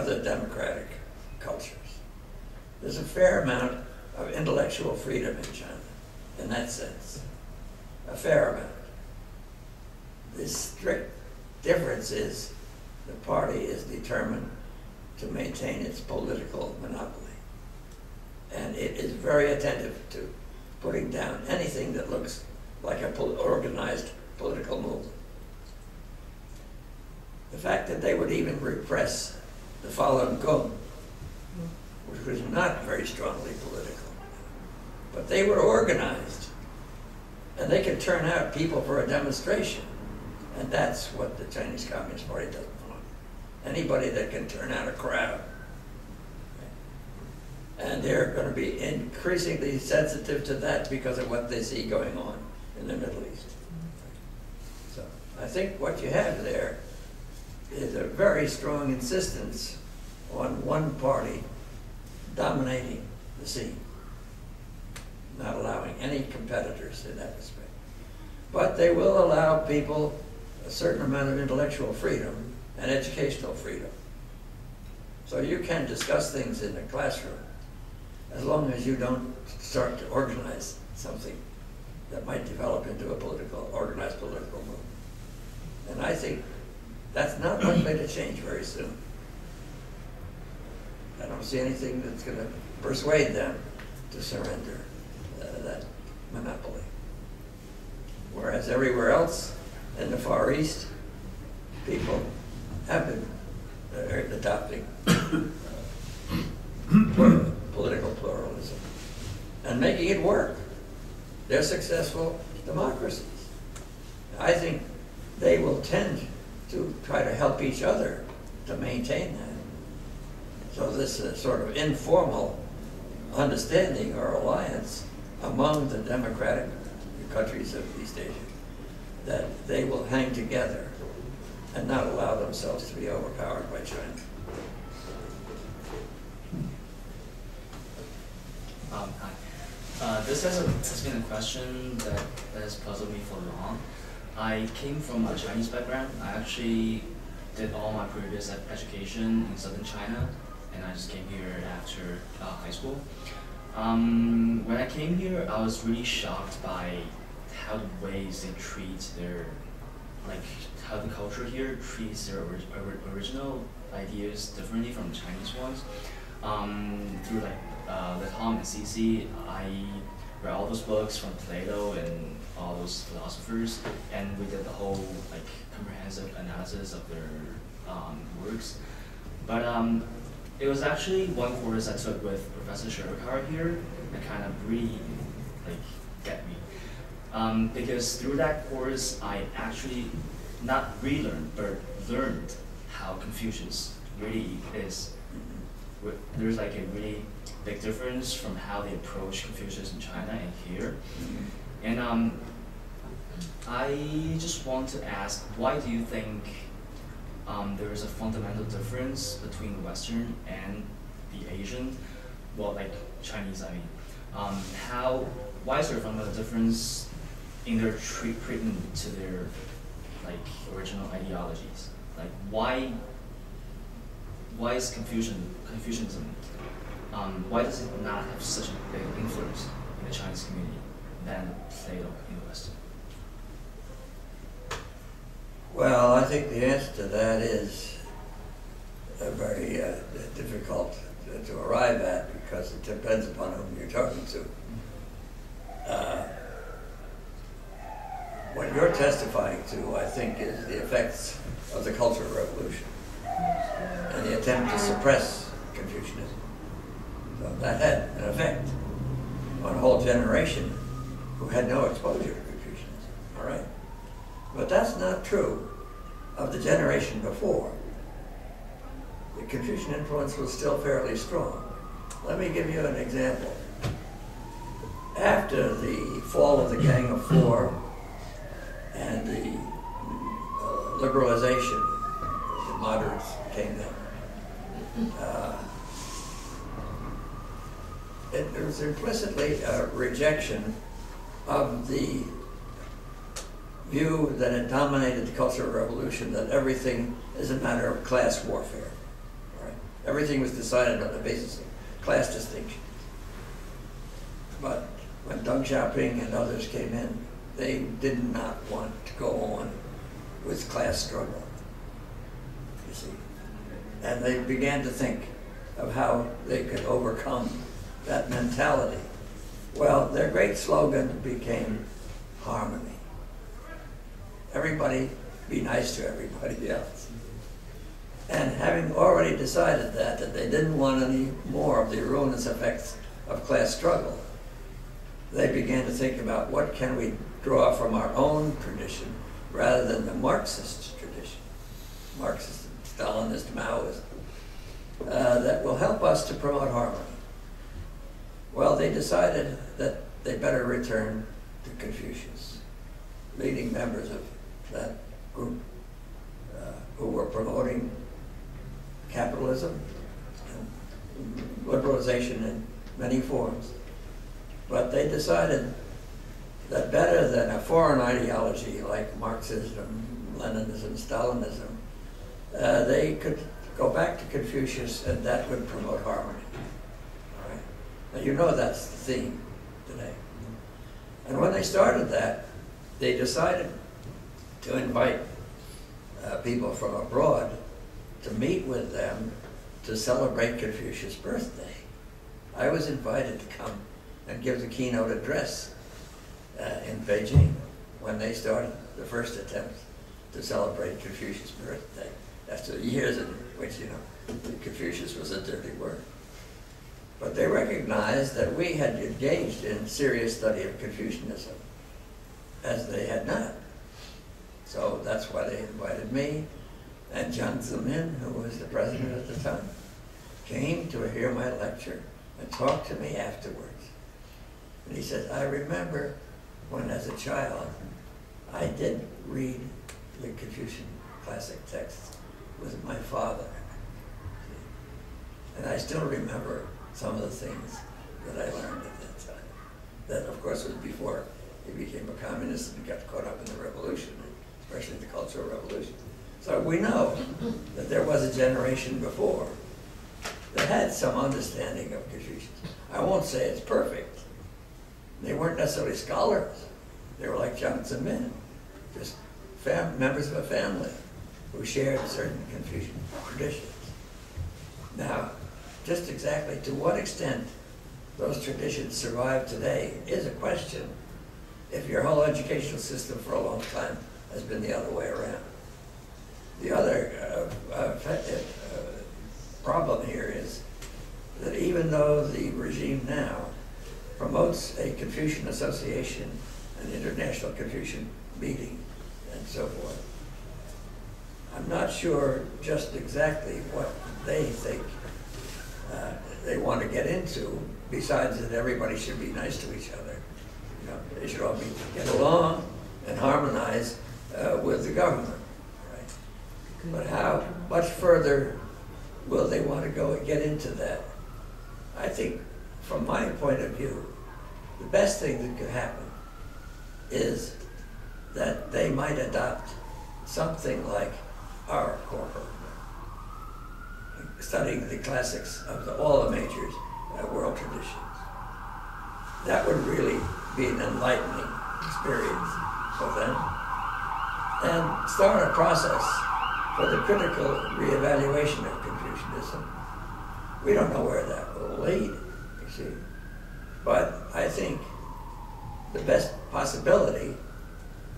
other democratic cultures. There's a fair amount of intellectual freedom in China, in that sense. A fair amount. The strict difference is the party is determined to maintain its political monopoly. And it is very attentive to putting down anything that looks like an organized political movement. The fact that they would even repress the Falun Gong, which was not very strongly political, but they were organized, and they could turn out people for a demonstration, and that's what the Chinese Communist Party doesn't want. Anybody that can turn out a crowd. And they're going to be increasingly sensitive to that because of what they see going on in the Middle East. So I think what you have there is a very strong insistence on one party dominating the scene, not allowing any competitors in that respect. But they will allow people a certain amount of intellectual freedom and educational freedom. So you can discuss things in the classroom as long as you don't start to organize something that might develop into a organized political movement. And I think that's not likely to change very soon. I don't see anything that's going to persuade them to surrender that monopoly. Whereas everywhere else in the Far East, people have been adopting political pluralism and making it work. They're successful democracies. I think they will tend to try to help each other to maintain that. So this sort of informal understanding or alliance among the democratic countries of East Asia, that they will hang together and not allow themselves to be overpowered by China. Hi. This has been a question that has puzzled me for long. I came from a Chinese background. I actually did all my previous education in southern China, and I just came here after high school. When I came here, I was really shocked by how the ways they treat their, like how the culture here treats their original ideas differently from Chinese ones. Through like the Tom and CC, I read all those books from Plato and all those philosophers, and we did the whole like comprehensive analysis of their works. But it was actually one course I took with Professor Sherikar here that kind of really like get me. Because through that course, I actually not relearned, but learned how Confucius really is. There's like a really big difference from how they approach Confucius in China and here. And I just want to ask, why do you think there is a fundamental difference between the Western and the Asian, well, like Chinese, I mean. Why is there a fundamental difference in their treatment to their like original ideologies? Like why is Confucianism, why does it not have such a big influence in the Chinese community than Plato in the West? Well, I think the answer to that is very difficult to arrive at because it depends upon whom you're talking to. What you're testifying to, I think, is the effects of the Cultural Revolution and the attempt to suppress Confucianism. So that had an effect on a whole generation who had no exposure to Confucianism, all right? But that's not true of the generation before. The Confucian influence was still fairly strong. Let me give you an example. After the fall of the Gang of Four and the liberalization, the moderates came in, it was implicitly a rejection of the view that had dominated the Cultural Revolution, that everything is a matter of class warfare. Right? Everything was decided on the basis of class distinction. But when Deng Xiaoping and others came in, they did not want to go on with class struggle, you see. And they began to think of how they could overcome that mentality. Well, their great slogan became harmony. Everybody be nice to everybody else. And having already decided that they didn't want any more of the ruinous effects of class struggle, they began to think about what can we draw from our own tradition rather than the Marxist tradition, Marxist, Stalinist, Maoist, that will help us to promote harmony. Well, they decided that they better return to Confucius, leading members of that group who were promoting capitalism and liberalization in many forms. But they decided that better than a foreign ideology like Marxism, Leninism, Stalinism, they could go back to Confucius, and that would promote harmony. All right? Now, you know that's the theme today. And when they started that, they decided to invite people from abroad to meet with them to celebrate Confucius' birthday. I was invited to come and give the keynote address in Beijing when they started the first attempt to celebrate Confucius' birthday, after years in which, you know, Confucius was a dirty word. But they recognized that we had engaged in serious study of Confucianism, as they had not. So that's why they invited me, and Jiang Zemin, who was the president at the time, came to hear my lecture and talked to me afterwards. And he said, I remember when as a child, I did read the Confucian classic texts with my father. And I still remember some of the things that I learned at that time. That, of course, was before he became a communist and got caught up in the revolution, especially the Cultural Revolution. So we know that there was a generation before that had some understanding of Confucius. I won't say it's perfect. They weren't necessarily scholars. They were like Jiang Zemin, just members of a family who shared certain Confucian traditions. Now, just exactly to what extent those traditions survive today is a question if your whole educational system for a long time has been the other way around. The other problem here is that even though the regime now promotes a Confucian association, an international Confucian meeting, and so forth, I'm not sure just exactly what they think they want to get into, besides that everybody should be nice to each other. You know, they should all get along and harmonize with the government. Right? But how much further will they want to go and get into that? I think, from my point of view, the best thing that could happen is that they might adopt something like our core program, studying the classics of all the major world traditions. That would really be an enlightening experience for them, and start a process for the critical reevaluation of Confucianism. We don't know where that will lead, you see. But I think the best possibility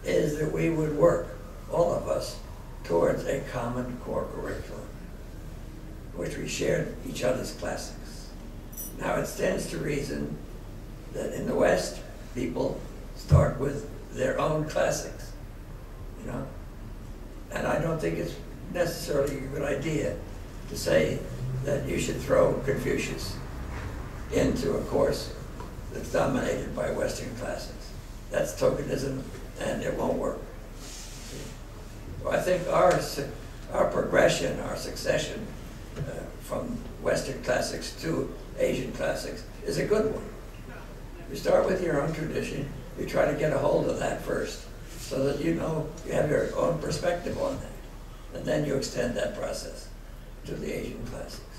is that we would work, all of us, towards a common core curriculum, which we shared each other's classics. Now, it stands to reason that in the West, people start with their own classics, you know? And I don't think it's necessarily a good idea to say that you should throw Confucius into a course that's dominated by Western classics. That's tokenism, and it won't work. So I think our progression, our succession from Western classics to Asian classics is a good one. You start with your own tradition, you try to get a hold of that first, so that you know you have your own perspective on that. And then you extend that process to the Asian classics.